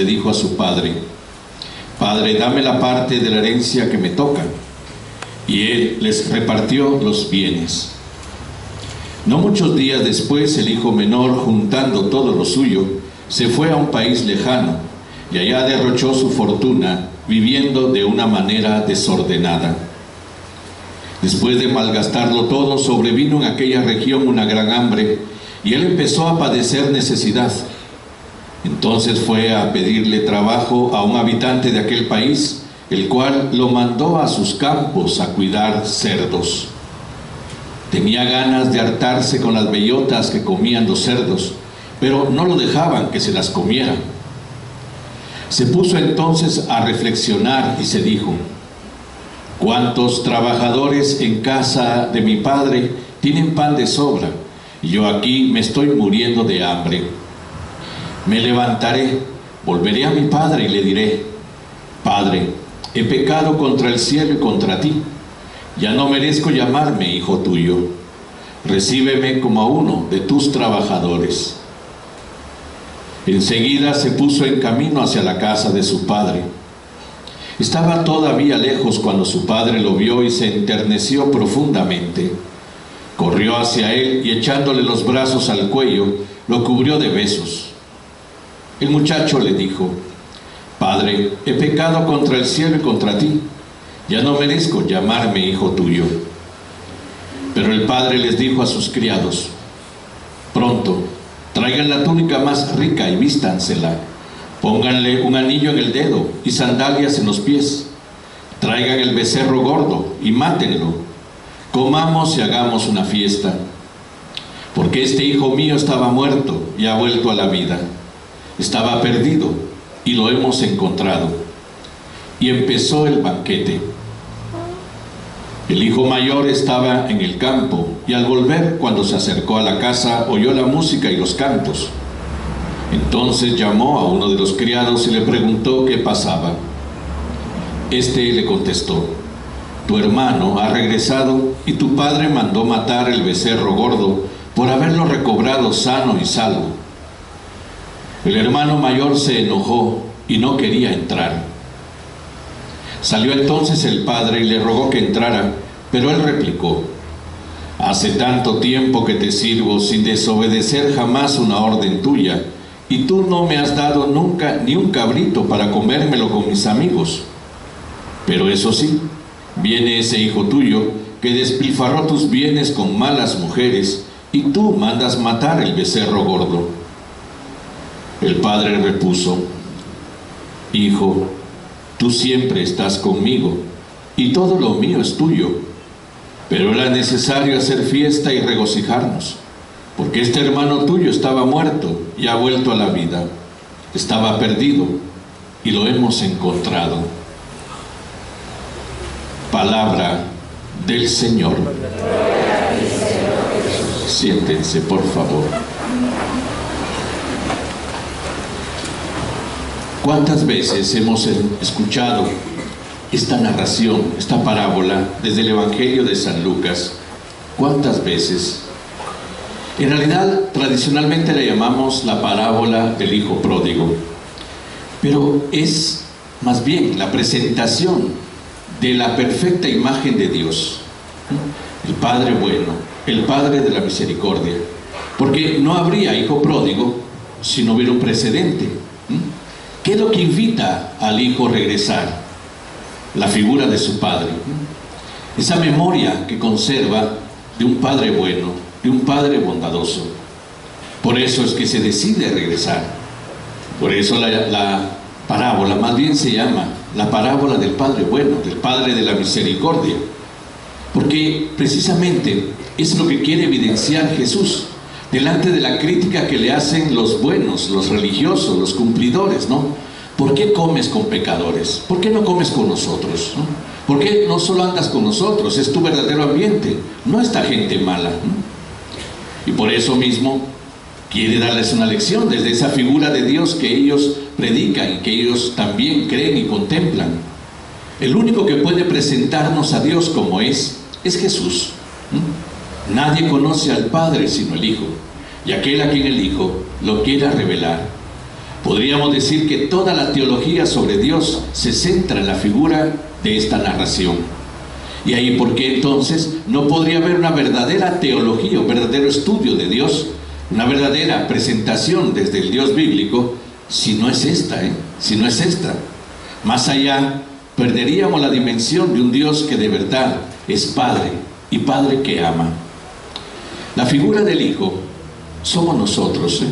le dijo a su padre: «Padre, dame la parte de la herencia que me toca». Y él les repartió los bienes. No muchos días después, el hijo menor, juntando todo lo suyo, se fue a un país lejano, y allá derrochó su fortuna, viviendo de una manera desordenada. Después de malgastarlo todo, sobrevino en aquella región una gran hambre, y él empezó a padecer necesidad. Entonces fue a pedirle trabajo a un habitante de aquel país, el cual lo mandó a sus campos a cuidar cerdos. Tenía ganas de hartarse con las bellotas que comían los cerdos, pero no lo dejaban que se las comiera. Se puso entonces a reflexionar y se dijo: «¿Cuántos trabajadores en casa de mi padre tienen pan de sobra, y yo aquí me estoy muriendo de hambre? Me levantaré, volveré a mi padre y le diré: Padre, he pecado contra el cielo y contra ti. Ya no merezco llamarme hijo tuyo. Recíbeme como a uno de tus trabajadores». Enseguida se puso en camino hacia la casa de su padre. Estaba todavía lejos cuando su padre lo vio y se enterneció profundamente. Corrió hacia él y, echándole los brazos al cuello, lo cubrió de besos. El muchacho le dijo: «Padre, he pecado contra el cielo y contra ti. Ya no merezco llamarme hijo tuyo». Pero el padre les dijo a sus criados: «Pronto, traigan la túnica más rica y vístansela. Pónganle un anillo en el dedo y sandalias en los pies. Traigan el becerro gordo y mátenlo. Comamos y hagamos una fiesta. Porque este hijo mío estaba muerto y ha vuelto a la vida. Estaba perdido y lo hemos encontrado». Y empezó el banquete. El hijo mayor estaba en el campo, y al volver, cuando se acercó a la casa, oyó la música y los cantos. Entonces llamó a uno de los criados y le preguntó qué pasaba. Este le contestó: «Tu hermano ha regresado, y tu padre mandó matar el becerro gordo por haberlo recobrado sano y salvo». El hermano mayor se enojó y no quería entrar. Salió entonces el padre y le rogó que entrara, pero él replicó: «Hace tanto tiempo que te sirvo sin desobedecer jamás una orden tuya, y tú no me has dado nunca ni un cabrito para comérmelo con mis amigos. Pero eso sí, viene ese hijo tuyo que despilfarró tus bienes con malas mujeres, y tú mandas matar el becerro gordo». El padre repuso: «Hijo, tú siempre estás conmigo, y todo lo mío es tuyo. Pero era necesario hacer fiesta y regocijarnos, porque este hermano tuyo estaba muerto y ha vuelto a la vida. Estaba perdido y lo hemos encontrado». Palabra del Señor. Siéntense, por favor. ¿Cuántas veces hemos escuchado esta narración, esta parábola, desde el Evangelio de San Lucas? ¿Cuántas veces? En realidad, tradicionalmente la llamamos la parábola del hijo pródigo, pero es más bien la presentación de la perfecta imagen de Dios, el Padre bueno, el Padre de la misericordia, porque no habría hijo pródigo si no hubiera un precedente. ¿Qué es lo que invita al hijo a regresar? La figura de su padre, esa memoria que conserva de un padre bueno, de un padre bondadoso. Por eso es que se decide regresar. Por eso la parábola más bien se llama la parábola del Padre bueno, del Padre de la misericordia, porque precisamente es lo que quiere evidenciar Jesús delante de la crítica que le hacen los buenos, los religiosos, los cumplidores, ¿no? ¿Por qué comes con pecadores? ¿Por qué no comes con nosotros? ¿No? ¿Por qué no solo andas con nosotros? Es tu verdadero ambiente, no esta gente mala, ¿no? Y por eso mismo quiere darles una lección desde esa figura de Dios que ellos predican y que ellos también creen y contemplan. El único que puede presentarnos a Dios como es Jesús. Nadie conoce al Padre sino el Hijo, y aquel a quien el Hijo lo quiera revelar. Podríamos decir que toda la teología sobre Dios se centra en la figura de esta narración. Y ahí, ¿por qué entonces no podría haber una verdadera teología, un verdadero estudio de Dios, una verdadera presentación desde el Dios bíblico, si no es esta, si no es esta? Más allá, perderíamos la dimensión de un Dios que de verdad es Padre, y Padre que ama. La figura del Hijo somos nosotros.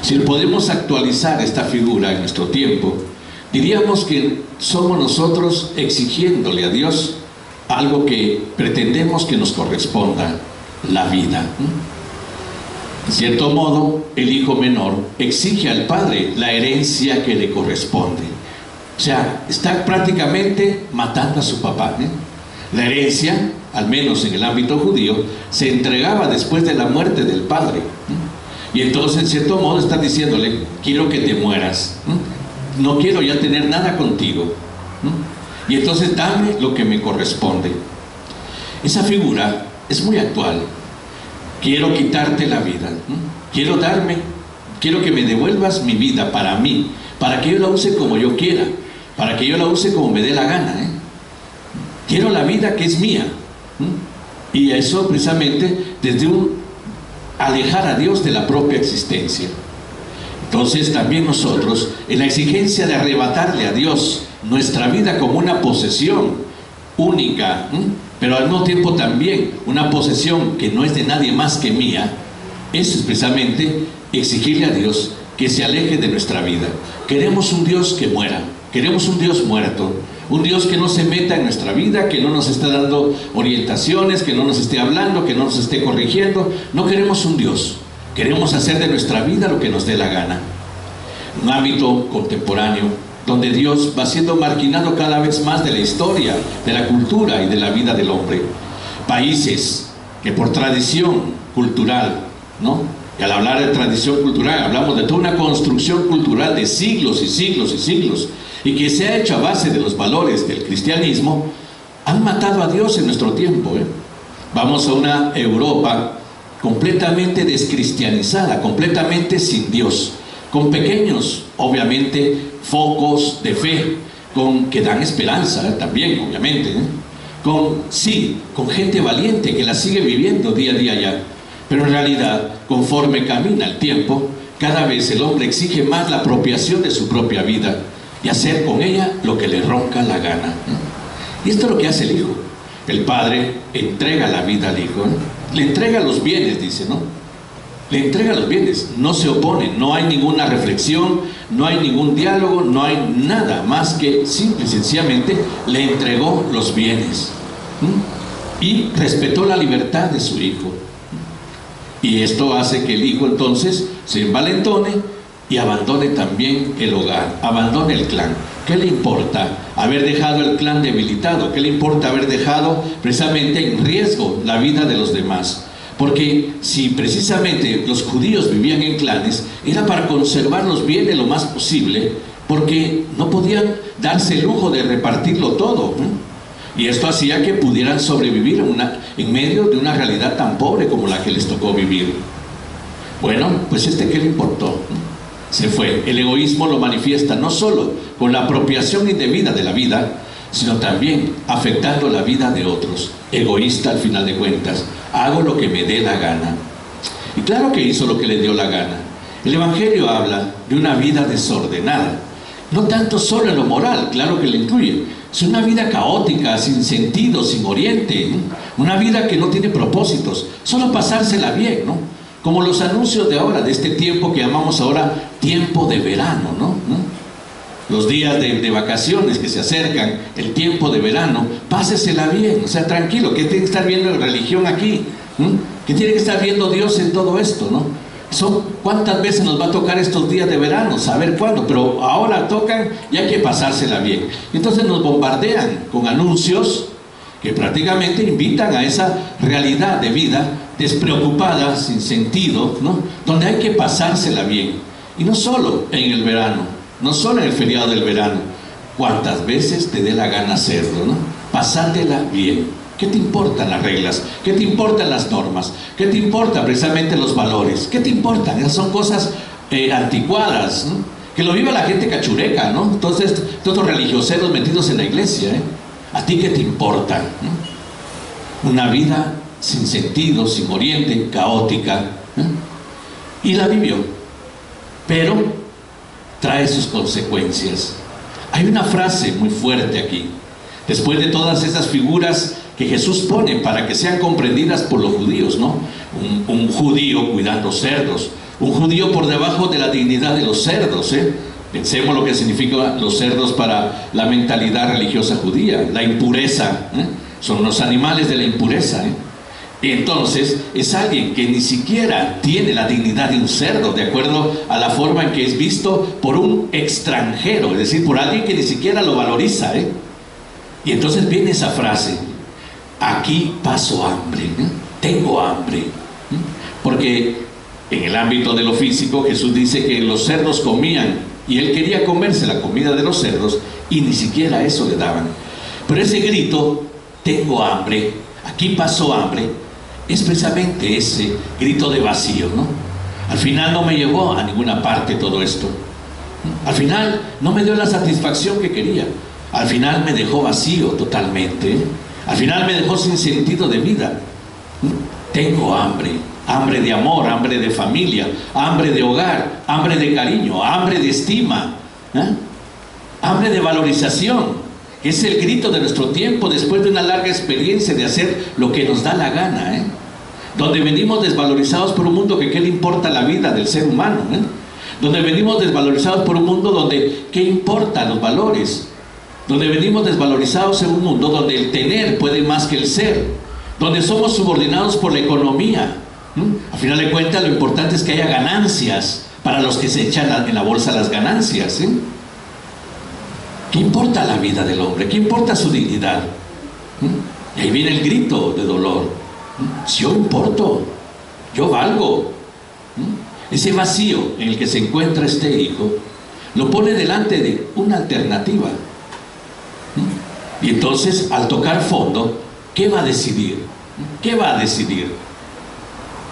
Si podemos actualizar esta figura en nuestro tiempo, diríamos que somos nosotros exigiéndole a Dios algo que pretendemos que nos corresponda, la vida. En cierto modo, el hijo menor exige al padre la herencia que le corresponde. O sea, está prácticamente matando a su papá. La herencia, al menos en el ámbito judío, se entregaba después de la muerte del padre. Y entonces, en cierto modo, está diciéndole, quiero que te mueras. No quiero ya tener nada contigo. Y entonces dame lo que me corresponde. Esa figura es muy actual. Quiero quitarte la vida. Quiero que me devuelvas mi vida para mí, para que yo la use como yo quiera, para que yo la use como me dé la gana. Quiero la vida que es mía. Y eso precisamente desde un alejar a Dios de la propia existencia. Entonces también nosotros, en la exigencia de arrebatarle a Dios nuestra vida como una posesión única, pero al mismo tiempo también una posesión que no es de nadie más que mía, eso es precisamente exigirle a Dios que se aleje de nuestra vida. Queremos un Dios que muera, queremos un Dios muerto, un Dios que no se meta en nuestra vida, que no nos esté dando orientaciones, que no nos esté hablando, que no nos esté corrigiendo. No queremos un Dios, queremos hacer de nuestra vida lo que nos dé la gana. Un ámbito contemporáneo donde Dios va siendo marginado cada vez más de la historia, de la cultura y de la vida del hombre. Países que por tradición cultural, y al hablar de tradición cultural hablamos de toda una construcción cultural de siglos y siglos y siglos, y que se ha hecho a base de los valores del cristianismo, han matado a Dios en nuestro tiempo. Vamos a una Europa completamente descristianizada, completamente sin Dios, con pequeños, obviamente, focos de fe, que dan esperanza también, obviamente, con gente valiente que la sigue viviendo día a día ya. Pero en realidad, conforme camina el tiempo, cada vez el hombre exige más la apropiación de su propia vida y hacer con ella lo que le ronca la gana. Y esto es lo que hace el hijo. El padre entrega la vida al hijo, le entrega los bienes, dice, le entrega los bienes, no se opone, no hay ninguna reflexión, no hay ningún diálogo, no hay nada más que simple y sencillamente le entregó los bienes y respetó la libertad de su hijo. Y esto hace que el hijo entonces se envalentone y abandone también el hogar, abandone el clan. ¿Qué le importa haber dejado el clan debilitado? ¿Qué le importa haber dejado precisamente en riesgo la vida de los demás? Porque si precisamente los judíos vivían en clanes, era para conservar los bienes lo más posible, porque no podían darse el lujo de repartirlo todo. Y esto hacía que pudieran sobrevivir en medio de una realidad tan pobre como la que les tocó vivir. Bueno, pues ¿qué le importó? Se fue. El egoísmo lo manifiesta no solo con la apropiación indebida de la vida, sino también afectando la vida de otros. Egoísta al final de cuentas. Hago lo que me dé la gana. Y claro que hizo lo que le dio la gana. El Evangelio habla de una vida desordenada. No tanto solo en lo moral, claro que le incluye. Es una vida caótica, sin sentido, sin oriente. Una vida que no tiene propósitos. Solo pasársela bien, Como los anuncios de ahora, de este tiempo que llamamos ahora tiempo de verano, Los días de vacaciones que se acercan, el tiempo de verano, pásesela bien, o sea, tranquilo, que tiene que estar viendo religión aquí, que tiene que estar viendo Dios en todo esto, ¿Cuántas veces nos va a tocar estos días de verano? Saber cuándo, pero ahora tocan y hay que pasársela bien. Entonces nos bombardean con anuncios que prácticamente invitan a esa realidad de vida despreocupada, sin sentido, donde hay que pasársela bien. Y no solo en el verano, no solo en el feriado del verano, cuantas veces te dé la gana hacerlo, pasártela bien. ¿Qué te importan las reglas? ¿Qué te importan las normas? ¿Qué te importan precisamente los valores? ¿Qué te importan? Esas son cosas anticuadas, ¿no? Que lo viva la gente cachureca, ¿no? Entonces, todos los religioseros metidos en la iglesia, ¿eh? ¿A ti qué te importa, ¿no? Una vida sin sentido, sin oriente, caótica, ¿eh? Y la vivió, pero trae sus consecuencias. Hay una frase muy fuerte aquí, después de todas esas figuras que Jesús pone para que sean comprendidas por los judíos, ¿no? Un judío cuidando cerdos, un judío por debajo de la dignidad de los cerdos, ¿eh? Pensemos lo que significan los cerdos para la mentalidad religiosa judía, la impureza, ¿eh? Son los animales de la impureza, ¿eh? Y entonces es alguien que ni siquiera tiene la dignidad de un cerdo, de acuerdo a la forma en que es visto por un extranjero, es decir, por alguien que ni siquiera lo valoriza, ¿eh? Y entonces viene esa frase: aquí paso hambre, ¿eh? Tengo hambre, ¿eh? Porque en el ámbito de lo físico Jesús dice que los cerdos comían y él quería comerse la comida de los cerdos y ni siquiera eso le daban. Pero ese grito, tengo hambre, aquí paso hambre, es precisamente ese grito de vacío, ¿no? Al final no me llevó a ninguna parte todo esto. Al final no me dio la satisfacción que quería. Al final me dejó vacío totalmente. Al final me dejó sin sentido de vida. Tengo hambre, hambre de amor, hambre de familia, hambre de hogar, hambre de cariño, hambre de estima, ¿eh? Hambre de valorización. Es el grito de nuestro tiempo después de una larga experiencia de hacer lo que nos da la gana, ¿eh? Donde venimos desvalorizados por un mundo que qué le importa la vida del ser humano, ¿eh? Donde venimos desvalorizados por un mundo donde qué importan los valores, donde venimos desvalorizados en un mundo donde el tener puede más que el ser, donde somos subordinados por la economía. Al final de cuentas lo importante es que haya ganancias para los que se echan en la bolsa las ganancias, ¿eh? ¿Qué importa la vida del hombre? ¿Qué importa su dignidad? Y ahí viene el grito de dolor. Si yo importo, yo valgo. Ese vacío en el que se encuentra este hijo lo pone delante de una alternativa. Y entonces, al tocar fondo, ¿qué va a decidir? ¿Qué va a decidir?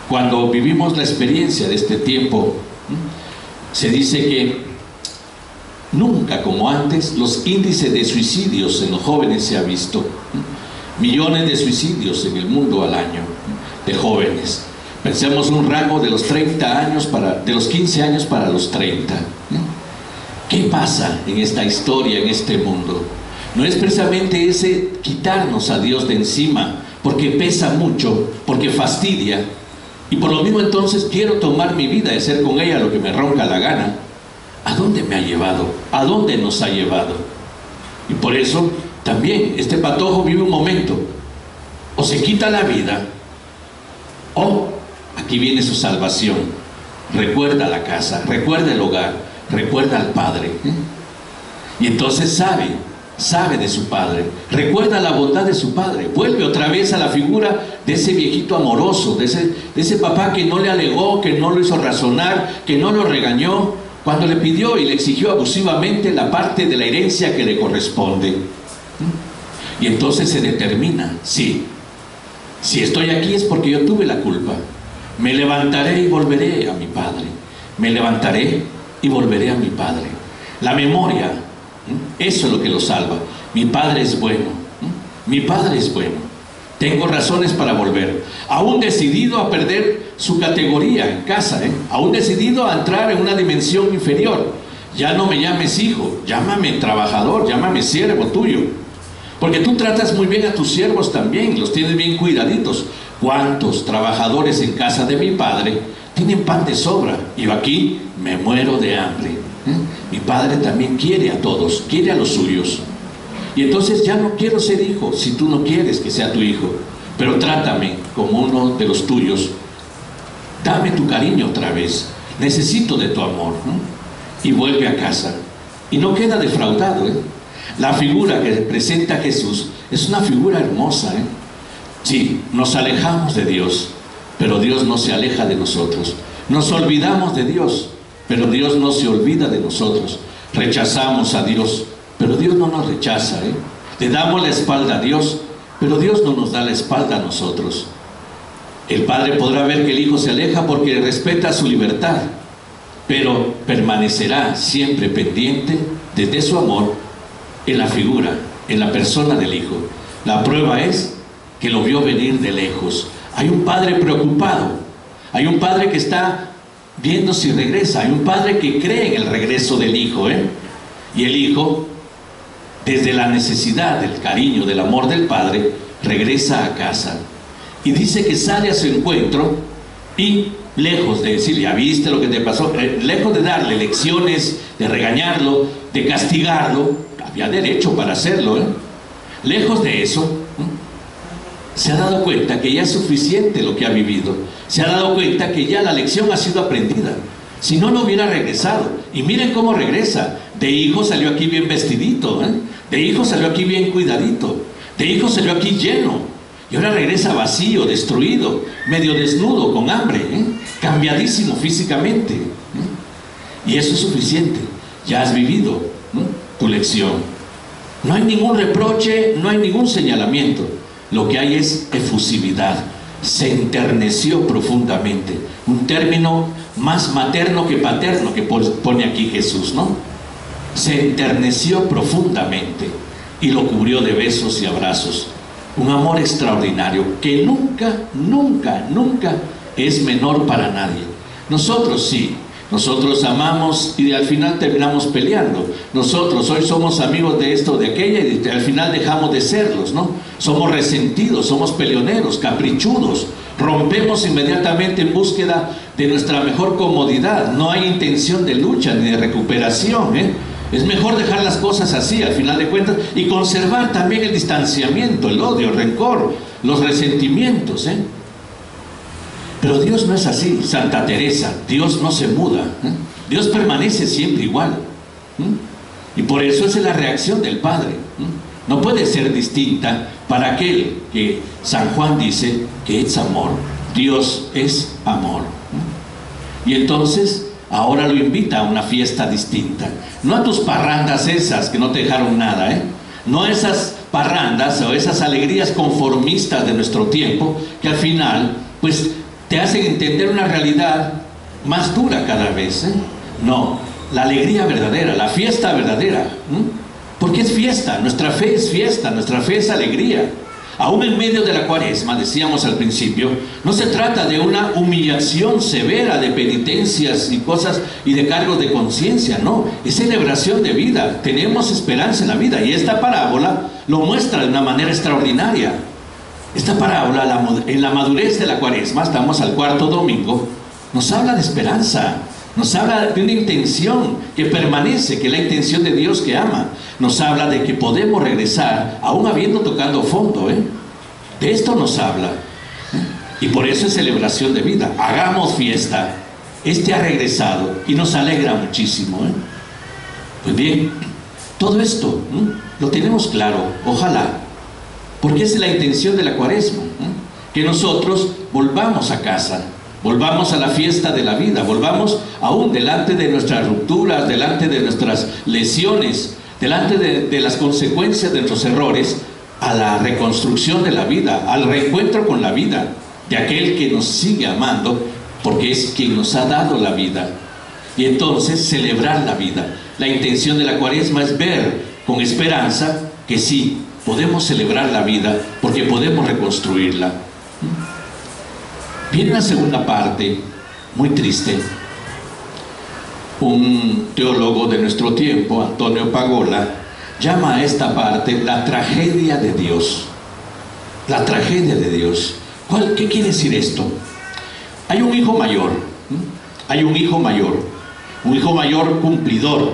Cuando vivimos la experiencia de este tiempo, se dice que nunca como antes los índices de suicidios en los jóvenes se ha visto. Millones de suicidios en el mundo al año de jóvenes. Pensemos un rango de los 30 años de los 15 años para los 30. ¿Qué pasa en esta historia, en este mundo? No es precisamente ese quitarnos a Dios de encima, porque pesa mucho, porque fastidia, y por lo mismo entonces quiero tomar mi vida y hacer con ella lo que me ronca la gana. ¿A dónde me ha llevado? ¿A dónde nos ha llevado? Y por eso también este patojo vive un momento, o se quita la vida, o aquí viene su salvación. Recuerda la casa, recuerda el hogar, recuerda al padre, ¿eh? Y entonces sabe de su padre, recuerda la bondad de su padre, vuelve otra vez a la figura de ese viejito amoroso, de ese papá que no le alegó, que no lo hizo razonar, que no lo regañó cuando le pidió y le exigió abusivamente la parte de la herencia que le corresponde. Y entonces se determina, sí, si estoy aquí es porque yo tuve la culpa. Me levantaré y volveré a mi padre. Me levantaré y volveré a mi padre. La memoria, eso es lo que lo salva. Mi padre es bueno, mi padre es bueno. Tengo razones para volver. Aún decidido a perder su categoría en casa, aún decidido a entrar en una dimensión inferior. Ya no me llames hijo, llámame trabajador, llámame siervo tuyo. Porque tú tratas muy bien a tus siervos también, los tienes bien cuidaditos. ¿Cuántos trabajadores en casa de mi padre tienen pan de sobra? Y yo aquí me muero de hambre. Mi padre también quiere a todos, quiere a los suyos. Y entonces ya no quiero ser hijo si tú no quieres que sea tu hijo, pero trátame como uno de los tuyos. Dame tu cariño otra vez, necesito de tu amor, ¿no? Y vuelve a casa. Y no queda defraudado, La figura que presenta a Jesús es una figura hermosa, Sí, nos alejamos de Dios, pero Dios no se aleja de nosotros. Nos olvidamos de Dios, pero Dios no se olvida de nosotros. Rechazamos a Dios, pero Dios no nos rechaza, Le damos la espalda a Dios, pero Dios no nos da la espalda a nosotros. El padre podrá ver que el hijo se aleja porque respeta su libertad, pero permanecerá siempre pendiente desde su amor en la figura, en la persona del Hijo. La prueba es que lo vio venir de lejos. Hay un padre preocupado, hay un padre que está viendo si regresa, hay un padre que cree en el regreso del Hijo, y el Hijo, desde la necesidad del cariño, del amor del Padre, regresa a casa y dice que sale a su encuentro, y lejos de decirle, ya viste lo que te pasó, lejos de darle lecciones, de regañarlo, de castigarlo, había derecho para hacerlo, lejos de eso, se ha dado cuenta que ya es suficiente lo que ha vivido, se ha dado cuenta que ya la lección ha sido aprendida. Si no, no hubiera regresado. Y miren cómo regresa. De hijo salió aquí bien vestidito, de hijo salió aquí bien cuidadito, de hijo salió aquí lleno, y ahora regresa vacío, destruido, medio desnudo, con hambre, cambiadísimo físicamente, y eso es suficiente. Ya has vivido tu lección. No hay ningún reproche, no hay ningún señalamiento. Lo que hay es efusividad. Se enterneció profundamente, un término más materno que paterno que pone aquí Jesús, ¿no? Se enterneció profundamente y lo cubrió de besos y abrazos. Un amor extraordinario que nunca, nunca, nunca es menor para nadie. Nosotros sí, nosotros amamos y al final terminamos peleando. Nosotros hoy somos amigos de esto, de aquella, y al final dejamos de serlos, ¿no? Somos resentidos, somos peleoneros, caprichudos, rompemos inmediatamente en búsqueda de nuestra mejor comodidad. No hay intención de lucha ni de recuperación, Es mejor dejar las cosas así, al final de cuentas, y conservar también el distanciamiento, el odio, el rencor, los resentimientos, Pero Dios no es así. Santa Teresa, Dios no se muda, Dios permanece siempre igual, y por eso es la reacción del Padre, no puede ser distinta para aquel que San Juan dice que es amor. Dios es amor, y entonces ahora lo invita a una fiesta distinta, no a tus parrandas esas que no te dejaron nada, no esas parrandas o esas alegrías conformistas de nuestro tiempo, que al final pues te hacen entender una realidad más dura cada vez, No, la alegría verdadera, la fiesta verdadera, porque es fiesta, nuestra fe es fiesta, nuestra fe es alegría. Aún en medio de la Cuaresma, decíamos al principio, no se trata de una humillación severa de penitencias y cosas y de cargos de conciencia, no, es celebración de vida, tenemos esperanza en la vida, y esta parábola lo muestra de una manera extraordinaria. Esta parábola, en la madurez de la Cuaresma, estamos al cuarto domingo, nos habla de esperanza, nos habla de una intención que permanece, que es la intención de Dios que ama. Nos habla de que podemos regresar, aún habiendo tocado fondo, De esto nos habla, y por eso es celebración de vida. Hagamos fiesta. Este ha regresado y nos alegra muchísimo, Pues bien, todo esto lo tenemos claro, ojalá, porque es la intención de la Cuaresma, que nosotros volvamos a casa, volvamos a la fiesta de la vida, volvamos aún delante de nuestras rupturas, delante de nuestras lesiones, delante de las consecuencias de nuestros errores, a la reconstrucción de la vida, al reencuentro con la vida, de aquel que nos sigue amando, porque es quien nos ha dado la vida. Y entonces celebrar la vida. La intención de la Cuaresma es ver con esperanza que sí, podemos celebrar la vida, porque podemos reconstruirla. Viene la segunda parte, muy triste. Un teólogo de nuestro tiempo, Antonio Pagola, llama a esta parte la tragedia de Dios. La tragedia de Dios. ¿Qué quiere decir esto? Hay un hijo mayor, hay un hijo mayor cumplidor,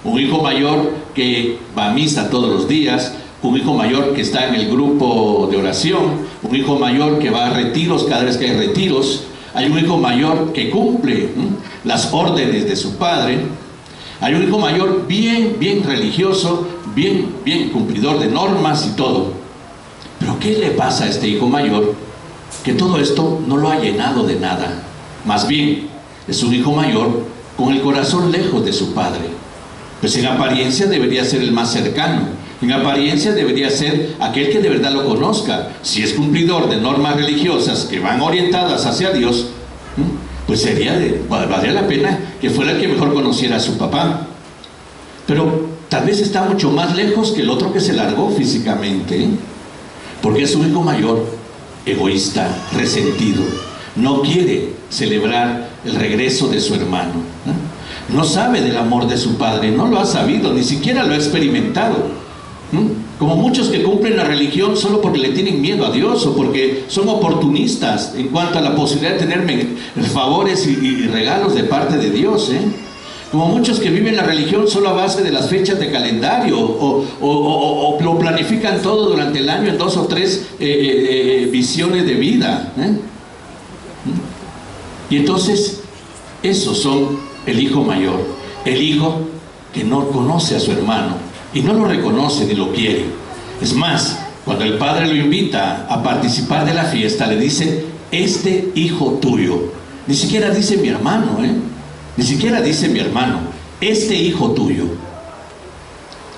un hijo mayor que va a misa todos los días, un hijo mayor que está en el grupo de oración, un hijo mayor que va a retiros cada vez que hay retiros, hay un hijo mayor que cumple las órdenes de su padre, hay un hijo mayor bien religioso, bien cumplidor de normas y todo. Pero ¿qué le pasa a este hijo mayor? Que todo esto no lo ha llenado de nada. Más bien, es un hijo mayor con el corazón lejos de su padre. Pues en apariencia debería ser el más cercano, en apariencia debería ser aquel que de verdad lo conozca. Si es cumplidor de normas religiosas que van orientadas hacia Dios, pues valdría la pena que fuera el que mejor conociera a su papá. Pero tal vez está mucho más lejos que el otro que se largó físicamente, ¿eh? Porque es su hijo mayor, egoísta, resentido. No quiere celebrar el regreso de su hermano, ¿eh? No sabe del amor de su padre, no lo ha sabido, ni siquiera lo ha experimentado. Como muchos que cumplen la religión solo porque le tienen miedo a Dios o porque son oportunistas en cuanto a la posibilidad de tener favores y regalos de parte de Dios, ¿eh? Como muchos que viven la religión solo a base de las fechas de calendario o lo planifican todo durante el año en 2 o 3 visiones de vida, ¿eh? Y entonces esos son el hijo mayor, el hijo que no conoce a su hermano y no lo reconoce ni lo quiere. Es más, cuando el padre lo invita a participar de la fiesta, le dice, este hijo tuyo. Ni siquiera dice mi hermano, ¿eh? Ni siquiera dice mi hermano, este hijo tuyo.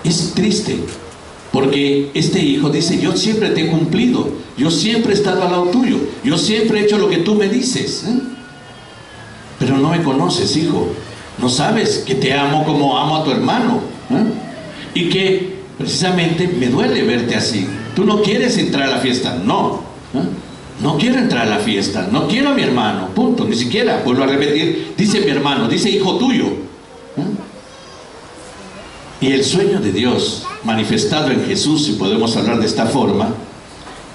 Es triste, porque este hijo dice, yo siempre te he cumplido, yo siempre he estado al lado tuyo, yo siempre he hecho lo que tú me dices, ¿eh? Pero no me conoces, hijo. No sabes que te amo como amo a tu hermano, ¿eh? Y que precisamente me duele verte así. Tú no quieres entrar a la fiesta, no, ¿eh? No quiero entrar a la fiesta, no quiero a mi hermano, punto, ni siquiera, vuelvo a repetir, dice mi hermano, dice hijo tuyo, ¿eh? Y el sueño de Dios manifestado en Jesús, si podemos hablar de esta forma,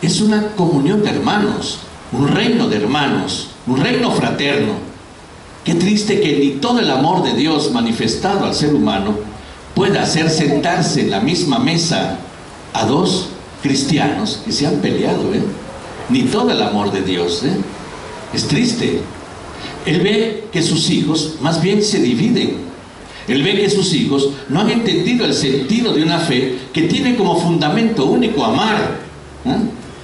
es una comunión de hermanos, un reino de hermanos, un reino fraterno. Qué triste que ni todo el amor de Dios manifestado al ser humano pueda hacer sentarse en la misma mesa a dos cristianos que se han peleado, ¿eh? Ni todo el amor de Dios, ¿eh? Es triste. Él ve que sus hijos más bien se dividen. Él ve que sus hijos no han entendido el sentido de una fe que tiene como fundamento único amar, ¿eh?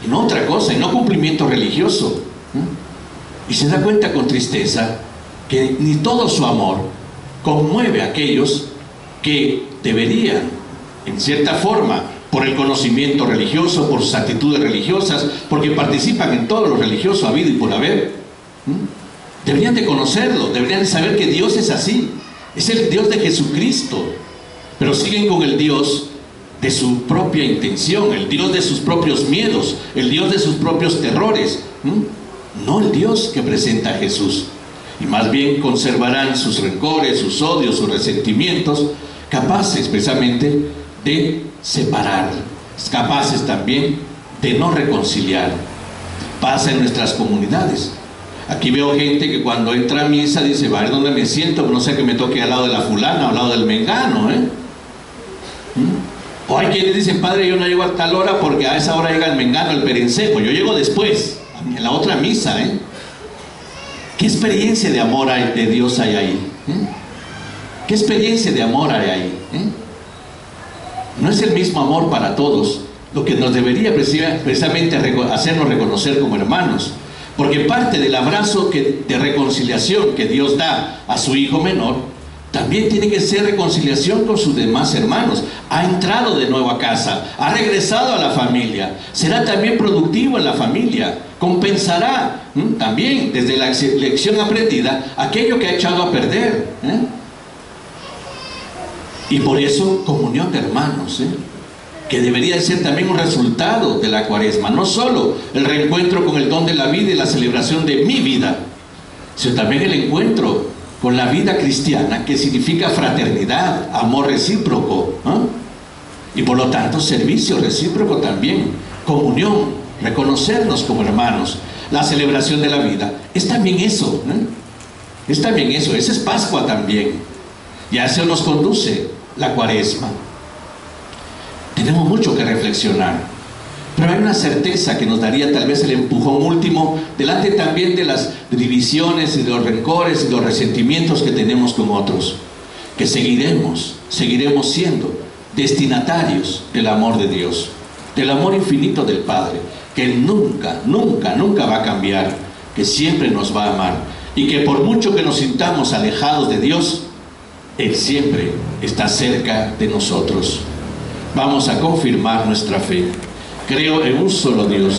Y no otra cosa, y no cumplimiento religioso, ¿eh? Y se da cuenta con tristeza que ni todo su amor conmueve a aquellos que deberían, en cierta forma, por el conocimiento religioso, por sus actitudes religiosas, porque participan en todo lo religioso habido y por haber, deberían de conocerlo, deberían de saber que Dios es así, es el Dios de Jesucristo, pero siguen con el Dios de su propia intención, el Dios de sus propios miedos, el Dios de sus propios terrores, no el Dios que presenta a Jesús. Y más bien conservarán sus rencores, sus odios, sus resentimientos, capaces precisamente de separar, capaces también de no reconciliar. Pasa en nuestras comunidades. Aquí veo gente que cuando entra a misa dice, va a ver dónde me siento, no sé que me toque al lado de la fulana o al lado del mengano, ¿eh? O hay quienes dicen, padre, yo no llego a tal hora porque a esa hora llega el mengano, el perencejo, yo llego después, en la otra misa, ¿eh? ¿Qué experiencia de amor hay, de Dios hay ahí? ¿Eh? ¿Qué experiencia de amor hay ahí? ¿Eh? No es el mismo amor para todos, lo que nos debería precisamente hacernos reconocer como hermanos, porque parte del abrazo de reconciliación que Dios da a su hijo menor, también tiene que ser reconciliación con sus demás hermanos. Ha entrado de nuevo a casa, ha regresado a la familia, será también productivo en la familia, compensará también desde la lección aprendida aquello que ha echado a perder, ¿eh? Y por eso comunión de hermanos, ¿eh? Que debería ser también un resultado de la Cuaresma, no solo el reencuentro con el don de la vida y la celebración de mi vida, sino también el encuentro con la vida cristiana, que significa fraternidad, amor recíproco, ¿eh? Y por lo tanto servicio recíproco también, comunión, reconocernos como hermanos. La celebración de la vida es también eso, ¿eh? Es también eso, esa es Pascua también, y a eso nos conduce la Cuaresma. Tenemos mucho que reflexionar, pero hay una certeza que nos daría tal vez el empujón último delante también de las divisiones y de los rencores y los resentimientos que tenemos con otros, que seguiremos siendo destinatarios del amor de Dios, del amor infinito del Padre, que nunca, nunca, nunca va a cambiar, que siempre nos va a amar, y que por mucho que nos sintamos alejados de Dios, Él siempre está cerca de nosotros. Vamos a confirmar nuestra fe. Creo en un solo Dios.